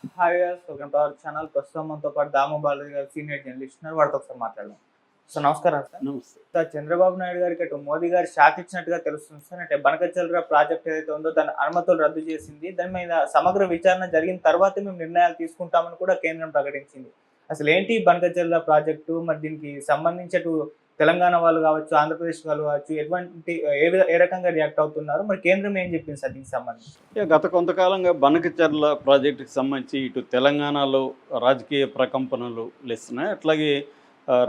Hi viewers, welcome to our channel. ప్రస్తుతం మనతో పాటు దాము బాలాజీ గారు సీనియర్ జర్నలిస్ట్ ఉన్నారు. వాడితో ఒకసారి మాట్లాడదాం. సార్ నమస్కారం సార్. నమస్తే. సార్, చంద్రబాబు నాయుడు గారికి అటు మోదీ గారు షాక్ ఇచ్చినట్టుగా తెలుస్తుంది సార్. అంటే బనకచర్ల ప్రాజెక్ట్ ఏదైతే ఉందో దాని అనుమతులు రద్దు చేసింది. దాని మీద సమగ్ర విచారణ జరిగిన తర్వాతే మేము నిర్ణయాలు తీసుకుంటామని కూడా కేంద్రం ప్రకటించింది. అసలు ఏంటి బనకచర్ల ప్రాజెక్టు? మరి దీనికి సంబంధించి అటు తెలంగాణ వాళ్ళు కావచ్చు, ఆంధ్రప్రదేశ్ వాళ్ళు కావచ్చు, ఎటువంటి ఏ రకంగా రియాక్ట్ అవుతున్నారు? మరి కేంద్రం ఏం చెప్పింది సార్ దీనికి సంబంధించి? గత కొంతకాలంగా బనకచర్ల ప్రాజెక్టుకి సంబంధించి ఇటు తెలంగాణలో రాజకీయ ప్రకంపనలు లేస్తున్నాయి. అట్లాగే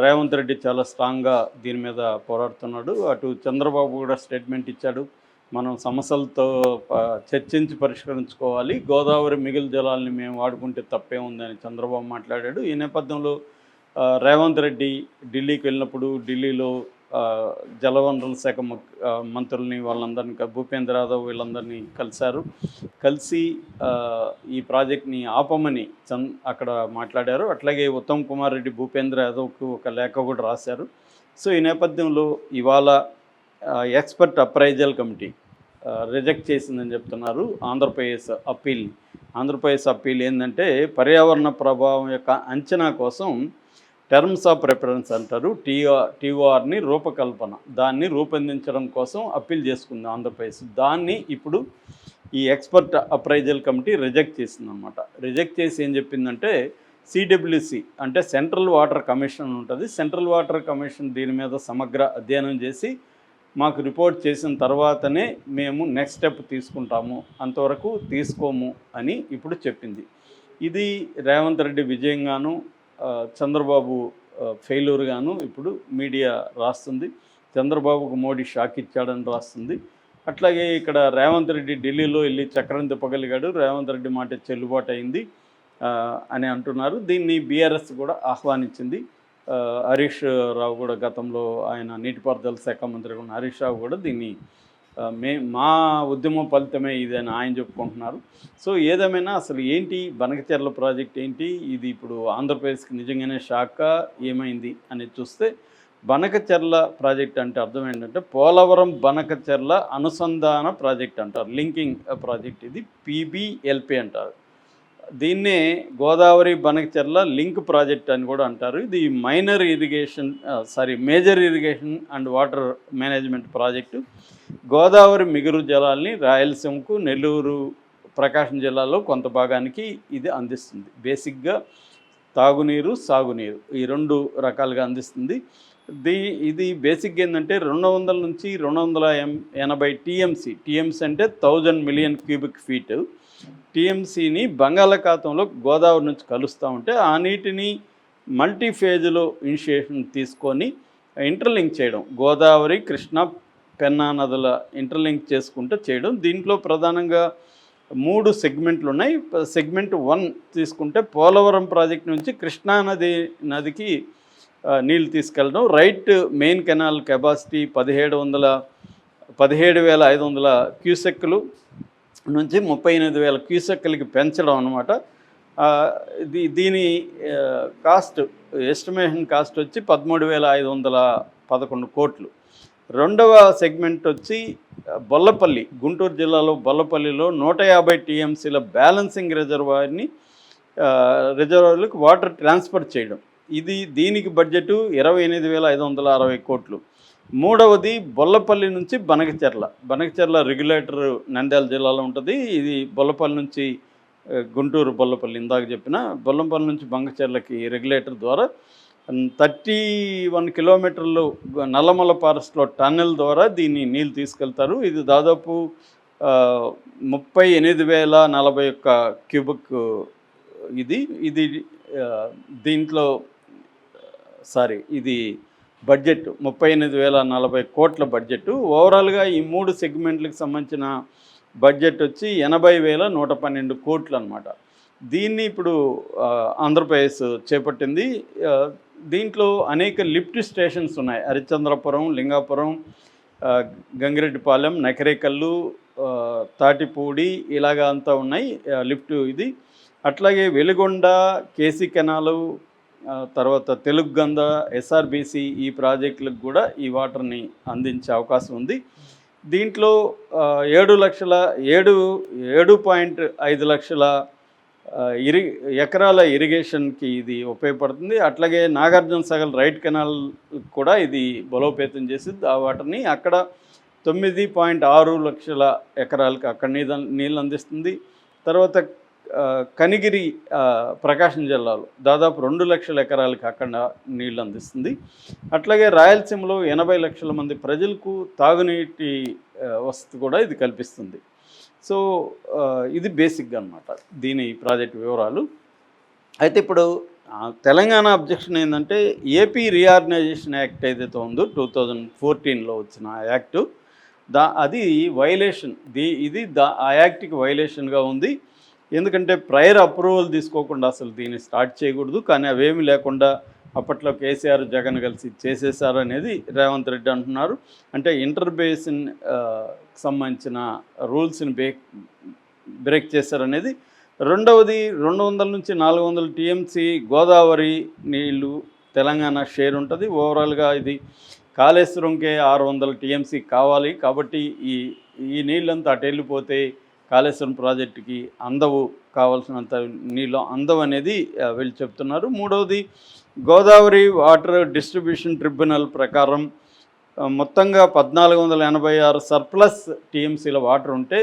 రేవంత్ రెడ్డి చాలా స్ట్రాంగ్గా దీని మీద పోరాడుతున్నాడు. అటు చంద్రబాబు కూడా స్టేట్మెంట్ ఇచ్చాడు, మనం సమస్యలతో చర్చించి పరిష్కరించుకోవాలి, గోదావరి మిగులు జలాల్ని మేము వాడుకుంటే తప్పే ఉందని చంద్రబాబు మాట్లాడాడు. ఈ నేపథ్యంలో రేవంత్ రెడ్డి ఢిల్లీకి వెళ్ళినప్పుడు ఢిల్లీలో జలవనరుల శాఖ మంత్రుల్ని వాళ్ళందరినీ భూపేంద్ర యాదవ్ వీళ్ళందరినీ కలిసి ఈ ప్రాజెక్ట్ని ఆపమని అక్కడ మాట్లాడారు. అట్లాగే ఉత్తమ్ కుమార్ రెడ్డి భూపేంద్ర యాదవ్కు ఒక లేఖ కూడా రాశారు. సో ఈ నేపథ్యంలో ఇవాళ ఎక్స్పర్ట్ అప్రైజల్ కమిటీ రిజెక్ట్ చేసిందని చెప్తున్నారు ఆంధ్రప్రదేశ్ అప్పీల్ ఏంటంటే పర్యావరణ ప్రభావం యొక్క అంచనా కోసం టర్మ్స్ ఆఫ్ రెఫరెన్స్ అంటారు, టీఓఆర్ని దాన్ని రూపొందించడం కోసం అప్పీల్ చేసుకుంది ఆంధ్రప్రదేశ్. దాన్ని ఇప్పుడు ఈ ఎక్స్పర్ట్ అప్రైజల్ కమిటీ రిజెక్ట్ చేసిందనమాట. రిజెక్ట్ చేసి ఏం చెప్పిందంటే సిడబ్ల్యూసి అంటే సెంట్రల్ వాటర్ కమిషన్ ఉంటుంది, సెంట్రల్ వాటర్ కమిషన్ దీని మీద సమగ్ర అధ్యయనం చేసి మాకు రిపోర్ట్ చేసిన తర్వాతనే మేము నెక్స్ట్ స్టెప్ తీసుకుంటాము, అంతవరకు తీసుకోము అని ఇప్పుడు చెప్పింది. ఇది రేవంత్ రెడ్డి విజయంగాను చంద్రబాబు ఫెయిల్యూర్గాను ఇప్పుడు మీడియా రాస్తుంది. చంద్రబాబుకు మోడీ షాక్ ఇచ్చాడని రాస్తుంది. అట్లాగే ఇక్కడ రేవంత్ రెడ్డి ఢిల్లీలో వెళ్ళి చక్రం తిప్పగలిగాడు, రేవంత్ రెడ్డి మాట చెల్లుబాటు అయింది అని అంటున్నారు. దీన్ని బీఆర్ఎస్ కూడా ఆహ్వానించింది. హరీష్ రావు కూడా గతంలో ఆయన నీటిపారుదల శాఖ మంత్రి ఉన్న హరీష్ రావు కూడా దీన్ని మా ఉద్యమం ఫలితమే ఇది అని ఆయన చెప్పుకుంటున్నారు. సో ఏదేమైనా అసలు ఏంటి బనకచర్ల ప్రాజెక్ట్ ఏంటి, ఇది ఇప్పుడు ఆంధ్రప్రదేశ్కి నిజంగానే షాకా ఏమైంది అనేది చూస్తే, బనకచర్ల ప్రాజెక్ట్ అంటే అర్థం ఏంటంటే పోలవరం బనకచర్ల అనుసంధాన ప్రాజెక్ట్ అంటారు, లింకింగ్ ప్రాజెక్ట్. ఇది పీబీఎల్పీ అంటారు. దీన్నే గోదావరి బనకచర్ల లింక్ ప్రాజెక్ట్ అని కూడా అంటారు. ఇది major irrigation and water management project. Godavari మిగులు జలాల్ని రాయలసీమకు, నెల్లూరు, ప్రకాశం జిల్లాలో కొంత భాగానికి ఇది అందిస్తుంది. బేసిక్గా తాగునీరు, సాగునీరు ఈ రెండు రకాలుగా అందిస్తుంది. ఇది బేసిక్గా ఏంటంటే 200 నుంచి 280 టీఎంసీ అంటే 1000 మిలియన్ క్యూబిక్ ఫీట్ టీఎంసీని బంగాళాఖాతంలో గోదావరి నుంచి కలుస్తూ ఉంటే ఆ నీటిని మల్టీ ఫేజ్లో ఇనిషియేషన్ తీసుకొని ఇంటర్లింక్ చేయడం, గోదావరి, కృష్ణా, పెన్నా నదుల ఇంటర్లింక్ చేసుకుంటూ చేయడం. దీంట్లో ప్రధానంగా 3 సెగ్మెంట్లు ఉన్నాయి. సెగ్మెంట్ 1 తీసుకుంటే పోలవరం ప్రాజెక్ట్ నుంచి కృష్ణా నదికి నీళ్ళు తీసుకెళ్ళడం. రైట్ మెయిన్ కెనాల్ కెపాసిటీ 17,500 క్యూసెక్కులు నుంచి 38,000 క్యూసెక్కులకి పెంచడం అనమాట. దీని ఎస్టిమేషన్ కాస్ట్ వచ్చి 13,511 కోట్లు. రెండవ సెగ్మెంట్ వచ్చి బొల్లపల్లి, గుంటూరు జిల్లాలో బొల్లపల్లిలో 150 టీఎంసీల బ్యాలెన్సింగ్ రిజర్వాయర్లకు వాటర్ ట్రాన్స్ఫర్ చేయడం. దీనికి బడ్జెటు 28,560 కోట్లు. మూడవది బొల్లపల్లి నుంచి బనకచర్ల రెగ్యులేటర్ నంద్యాల జిల్లాలో ఉంటుంది. ఇది బొల్లపల్లి నుంచి గుంటూరు బొల్లపల్లి, ఇందాక చెప్పిన బొల్లపల్లి నుంచి బనకచర్లకి రెగ్యులేటర్ ద్వారా 31 కిలోమీటర్లు నల్లమల ఫారెస్ట్లో టన్నెల్ ద్వారా దీన్ని నీళ్ళు తీసుకెళ్తారు. ఇది దాదాపు 38,041 క్యూబిక్. ఇది బడ్జెట్ 38,040 కోట్ల బడ్జెట్. ఓవరాల్గా ఈ 3 సెగ్మెంట్లకు సంబంధించిన బడ్జెట్ వచ్చి 80,112 కోట్లు అనమాట. దీన్ని ఇప్పుడు ఆంధ్రప్రదేశ్ చేపట్టింది. దీంట్లో అనేక లిఫ్ట్ స్టేషన్స్ ఉన్నాయి. హరిశ్చంద్రపురం, లింగాపురం, గంగిరెడ్డిపాలెం, నకిరేకల్లు, తాటిపూడి ఇలాగా అంతా ఉన్నాయి లిఫ్ట్ ఇది. అట్లాగే వెలుగొండ, కేసీ కెనాలు, తర్వాత తెలుగుగంద, ఎస్ఆర్బీసీ ఈ ప్రాజెక్టులకు కూడా ఈ వాటర్ని అందించే అవకాశం ఉంది. దీంట్లో 7.5 లక్షల ఎకరాల ఇరిగేషన్కి ఇది ఉపయోగపడుతుంది. అట్లాగే నాగార్జున సాగర్ రైట్ కెనాల్ కూడా ఇది బలోపేతం చేసి ఆ వాటర్ని అక్కడ 9.6 లక్షల ఎకరాలకు అక్కడ నీళ్ళు అందిస్తుంది. తర్వాత కనిగిరి ప్రకాశం జిల్లాలో దాదాపు 2 లక్షల ఎకరాలకు అక్కడ నీళ్ళు అందిస్తుంది. అట్లాగే రాయలసీమలో 80 లక్షల మంది ప్రజలకు తాగునీటి వసతి కూడా ఇది కల్పిస్తుంది. సో ఇది బేసిక్గా అనమాట దీని ప్రాజెక్ట్ వివరాలు. అయితే ఇప్పుడు తెలంగాణ అబ్జెక్షన్ ఏంటంటే ఏపీ రీఆర్గనైజేషన్ యాక్ట్ ఏదైతే ఉందో 2014లో వచ్చిన యాక్టు అది వైలేషన్. ఆ యాక్ట్కి వైలేషన్గా ఉంది. ఎందుకంటే ప్రయర్ అప్రూవల్ తీసుకోకుండా అసలు దీన్ని స్టార్ట్ చేయకూడదు. కానీ అవేమీ లేకుండా అప్పట్లో కేసీఆర్ జగన్ కలిసి చేసేసారు అనేది రేవంత్ రెడ్డి అంటున్నారు. అంటే ఇంటర్ బేసిన్ సంబంధించిన రూల్స్ని బ్రేక్ చేశారనేది. రెండవది 200 నుంచి 400 టీఎంసీ గోదావరి నీళ్లు తెలంగాణ షేర్ ఉంటుంది. ఓవరాల్గా ఇది కాళేశ్వరంకే 600 టీఎంసీ కావాలి. కాబట్టి ఈ నీళ్ళంతా అటు వెళ్ళిపోతే కాళేశ్వరం ప్రాజెక్టుకి అందవు, కావాల్సినంత నీళ్ళు అందవు అనేది వీళ్ళు చెప్తున్నారు. మూడవది గోదావరి వాటర్ డిస్ట్రిబ్యూషన్ ట్రిబ్యునల్ ప్రకారం మొత్తంగా 1486 సర్ప్లస్ టీఎంసీల వాటర్ ఉంటే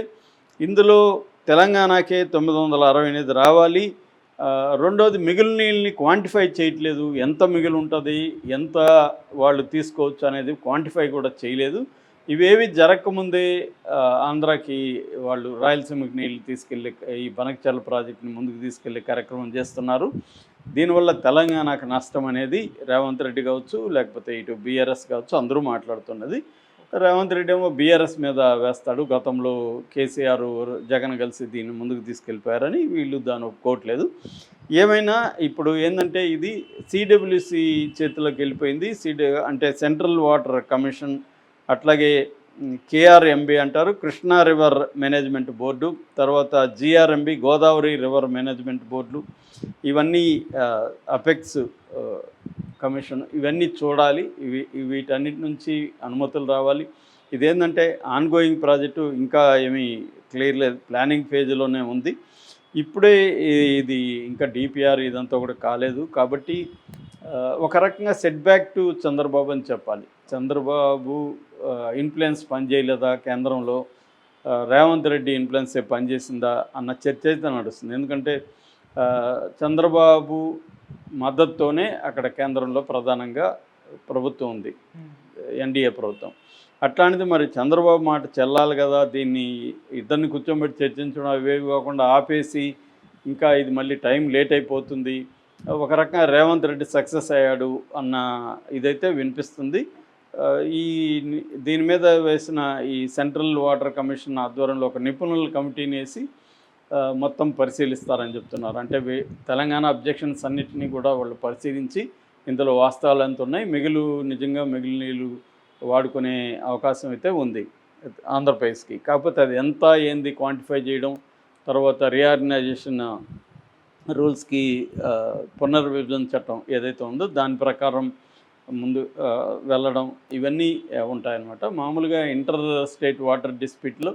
ఇందులో తెలంగాణకే 968 రావాలి. రెండోది మిగిలిన నీళ్ళని క్వాంటిఫై చేయట్లేదు. ఎంత మిగిలి ఉంటుంది, ఎంత వాళ్ళు తీసుకోవచ్చు అనేది క్వాంటిఫై కూడా చేయలేదు. ఇవేవి జరగకముందే ఆంధ్రాకి వాళ్ళు రాయలసీమకి నీళ్ళు తీసుకెళ్ళి ఈ బనకచర్ల ప్రాజెక్టుని ముందుకు తీసుకెళ్లే కార్యక్రమం చేస్తున్నారు. దీనివల్ల తెలంగాణకు నష్టం అనేది రేవంత్ రెడ్డి కావచ్చు, లేకపోతే ఇటు బీఆర్ఎస్ కావచ్చు, అందరూ మాట్లాడుతున్నది. రేవంత్ రెడ్డి ఏమో బీఆర్ఎస్ మీద వేస్తాడు. గతంలో కేసీఆర్ జగన్ కలిసి దీన్ని ముందుకు తీసుకెళ్ళిపోయారని వీళ్ళు దాన్ని ఒప్పుకోవట్లేదు. ఏమైనా ఇప్పుడు ఏంటంటే ఇది సిడబ్ల్యూసి చేతిలోకి వెళ్ళిపోయింది. అంటే సెంట్రల్ వాటర్ కమిషన్, అట్లాగే కేఆర్ఎంబి అంటారు, కృష్ణా రివర్ మేనేజ్మెంట్ బోర్డు, తర్వాత జిఆర్ఎంబి గోదావరి రివర్ మేనేజ్మెంట్ బోర్డులు, ఇవన్నీ అపెక్స్ కమిషన్, ఇవన్నీ చూడాలి. వీటన్నిటి నుంచి అనుమతులు రావాలి. ఇదేంటంటే ఆన్గోయింగ్ ప్రాజెక్టు, ఇంకా ఏమీ క్లియర్ లేదు, ప్లానింగ్ ఫేజ్లోనే ఉంది. ఇప్పుడే ఇది ఇంకా డిపిఆర్ ఇదంతా కూడా కాలేదు. కాబట్టి ఒక రకంగా సెట్ బ్యాక్ టు చంద్రబాబు అని చెప్పాలి. చంద్రబాబు ఇన్ఫ్లుయెన్స్ పనిచేయలేదా కేంద్రంలో, రేవంత్ రెడ్డి ఇన్ఫ్లుయెన్సే పనిచేసిందా అన్న చర్చ అయితే నడుస్తుంది. ఎందుకంటే చంద్రబాబు మద్దతుతోనే అక్కడ కేంద్రంలో ప్రధానంగా ప్రభుత్వం ఉంది, ఎన్డీఏ ప్రభుత్వం. అట్లాంటిది మరి చంద్రబాబు మాట చెల్లాలి కదా. దీన్ని ఇద్దరిని కూర్చోబెట్టి చర్చించడం అవేవి కాకుండా ఆపేసి ఇంకా ఇది మళ్ళీ టైం లేట్ అయిపోతుంది. ఒక రకంగా రేవంత్ రెడ్డి సక్సెస్ అయ్యాడు అన్న ఇదైతే వినిపిస్తుంది. దీని మీద వేసిన ఈ సెంట్రల్ వాటర్ కమిషన్ ఆధ్వర్యంలో ఒక నిపుణుల కమిటీని వేసి మొత్తం పరిశీలిస్తారని చెప్తున్నారు. అంటే తెలంగాణ అబ్జెక్షన్స్ అన్నిటినీ కూడా వాళ్ళు పరిశీలించి ఇందులో వాస్తవాలు ఎంత ఉన్నాయి, నిజంగా మిగిలిన నీళ్ళు వాడుకునే అవకాశం అయితే ఉంది ఆంధ్రప్రదేశ్కి. కాకపోతే అది ఎంత ఏంది క్వాంటిఫై చేయడం, తర్వాత రీఆర్గనైజేషన్ రూల్స్కి పునర్విభజన చట్టం ఏదైతే ఉందో దాని ప్రకారం ముందు వెళ్ళడం, ఇవన్నీ ఉంటాయన్నమాట. మామూలుగా ఇంటర్ స్టేట్ వాటర్ డిస్ప్యూట్లో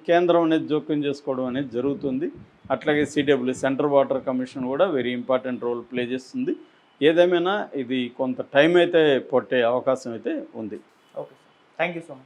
కేంద్రం అనేది జోక్యం చేసుకోవడం అనేది జరుగుతుంది. అట్లాగే సిడబ్ల్యూ సెంట్రల్ వాటర్ కమిషన్ కూడా వెరీ ఇంపార్టెంట్ రోల్ ప్లే చేస్తుంది. ఏదేమైనా ఇది కొంత టైం అయితే పట్టే అవకాశం అయితే ఉంది. Okay sir, thank you so much.